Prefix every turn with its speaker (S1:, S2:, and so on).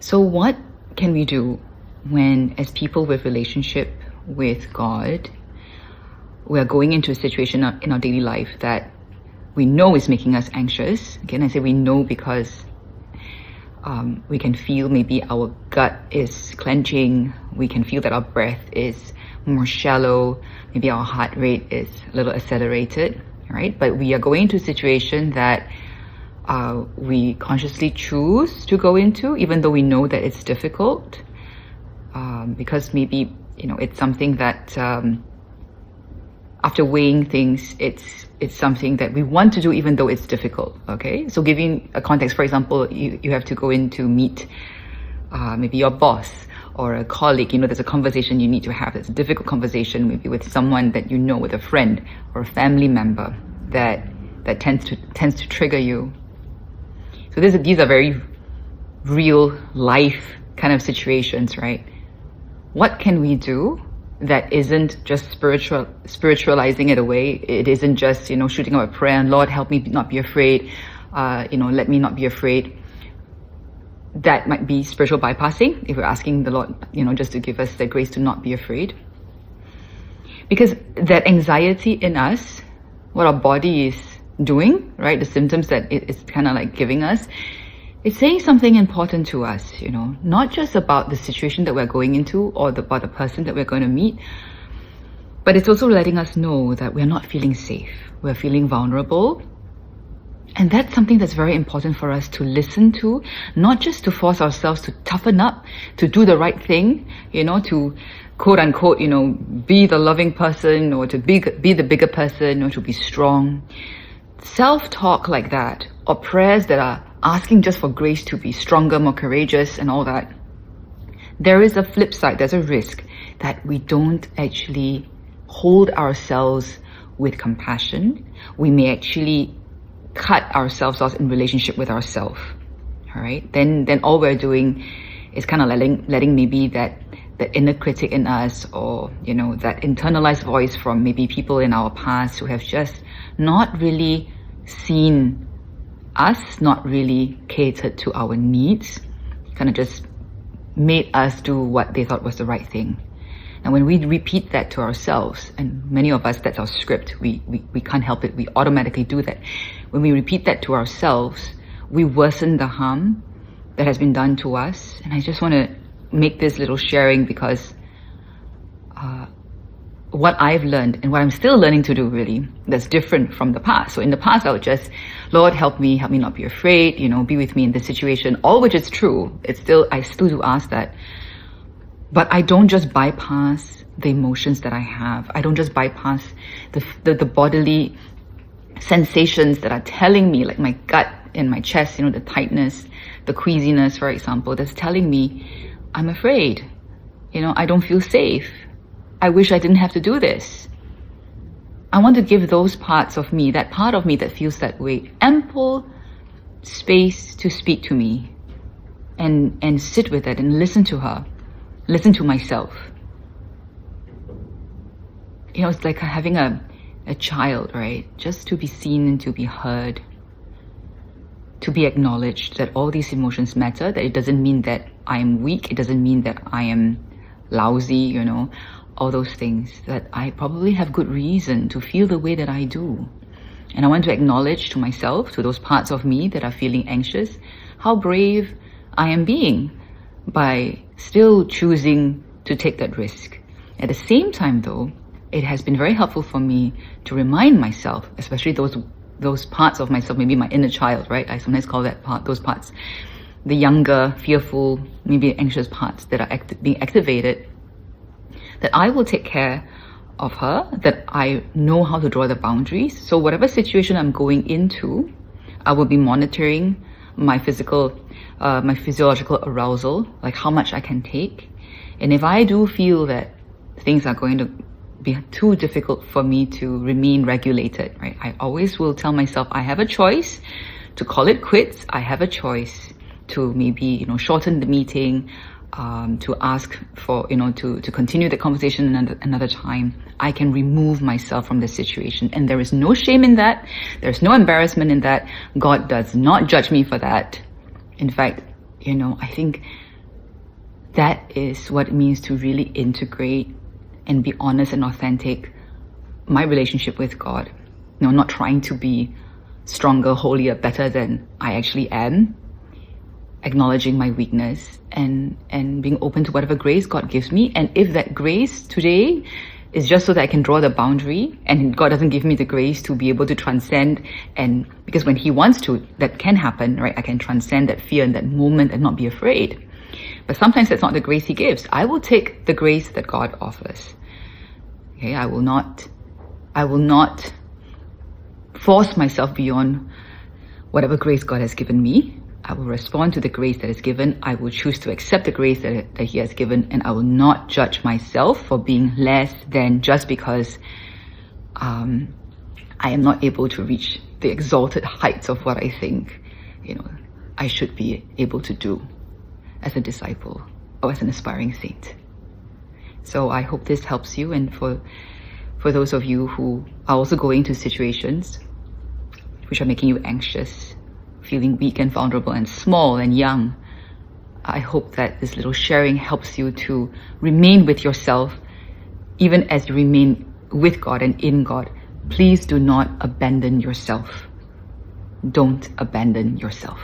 S1: So what can we do when, as people with relationship with God, we are going into a situation in our daily life that we know is making us anxious? Again, I say we know because we can feel maybe our gut is clenching. We can feel that our breath is more shallow. Maybe our heart rate is a little accelerated, right? But we are going into a situation that we consciously choose to go into, even though we know that it's difficult, because maybe, it's something that after weighing things, it's something that we want to do even though it's difficult. Okay, so giving a context, for example, you have to go in to meet maybe your boss or a colleague. There's a conversation you need to have. It's a difficult conversation, maybe with someone that with a friend or a family member that tends to trigger you. So these are very real life kind of situations, right? What can we do that isn't just spiritualizing it away? It isn't just, shooting out a prayer and Lord, help me not be afraid. Let me not be afraid. That might be spiritual bypassing if we're asking the Lord, just to give us the grace to not be afraid. Because that anxiety in us, what our body is doing, right? The symptoms that it's kind of like giving us, it's saying something important to us, not just about the situation that we're going into or about the person that we're going to meet, but it's also letting us know that we're not feeling safe. We're feeling vulnerable. And that's something that's very important for us to listen to, not just to force ourselves to toughen up, to do the right thing, to quote unquote, be the loving person or to be the bigger person or to be strong. Self-talk like that, or prayers that are asking just for grace to be stronger, more courageous and all that, there is a flip side. There's a risk that we don't actually hold ourselves with compassion. We may actually cut ourselves off in relationship with ourselves. All right, then all we're doing is kind of letting maybe that inner critic in us, or that internalized voice from maybe people in our past who have just not really seen us, not really catered to our needs, kind of just made us do what they thought was the right thing. And when we repeat that to ourselves, and many of us, that's our script, we can't help it, we automatically do that. When we repeat that to ourselves, we worsen the harm that has been done to us. And I just want to make this little sharing because what I've learned and what I'm still learning to do, really, that's different from the past. So in the past, I would just, Lord, help me not be afraid, be with me in this situation, all which is true. I still do ask that. But I don't just bypass the emotions that I have. I don't just bypass the bodily sensations that are telling me, like my gut in my chest, the tightness, the queasiness, for example, that's telling me I'm afraid. I don't feel safe. I wish I didn't have to do this. I want to give those parts of me, that part of me that feels that way, ample space to speak to me and sit with it and listen to her, listen to myself. It's like having a child, right? Just to be seen and to be heard, to be acknowledged that all these emotions matter, that it doesn't mean that I am weak, it doesn't mean that I am lousy, all those things, that I probably have good reason to feel the way that I do. And I want to acknowledge to myself, to those parts of me that are feeling anxious, how brave I am being by still choosing to take that risk. At the same time though, it has been very helpful for me to remind myself, especially those parts of myself, maybe my inner child, right? I sometimes call those parts, the younger, fearful, maybe anxious parts that are being activated, that I will take care of her, that I know how to draw the boundaries. So whatever situation I'm going into, I will be monitoring my physiological arousal, like how much I can take. And if I do feel that things are going to be too difficult for me to remain regulated, right, I always will tell myself I have a choice to call it quits. I have a choice to maybe, shorten the meeting, to ask for, to continue the conversation another time. I can remove myself from the situation. And there is no shame in that. There's no embarrassment in that. God does not judge me for that. In fact, I think that is what it means to really integrate and be honest and authentic my relationship with God. Not trying to be stronger, holier, better than I actually am, acknowledging my weakness and being open to whatever grace God gives me. And if that grace today is just so that I can draw the boundary, and God doesn't give me the grace to be able to transcend, and because when He wants to, that can happen, right? I can transcend that fear in that moment and not be afraid. But sometimes that's not the grace He gives. I will take the grace that God offers. Okay, I will not force myself beyond whatever grace God has given me. I will respond to the grace that is given. I will choose to accept the grace that He has given, and I will not judge myself for being less than just because I am not able to reach the exalted heights of what I think, I should be able to do as a disciple or as an aspiring saint. So I hope this helps you, and for those of you who are also going to situations which are making you anxious, feeling weak and vulnerable and small and young, I hope that this little sharing helps you to remain with yourself even as you remain with God and in God. Please do not abandon yourself. Don't abandon yourself.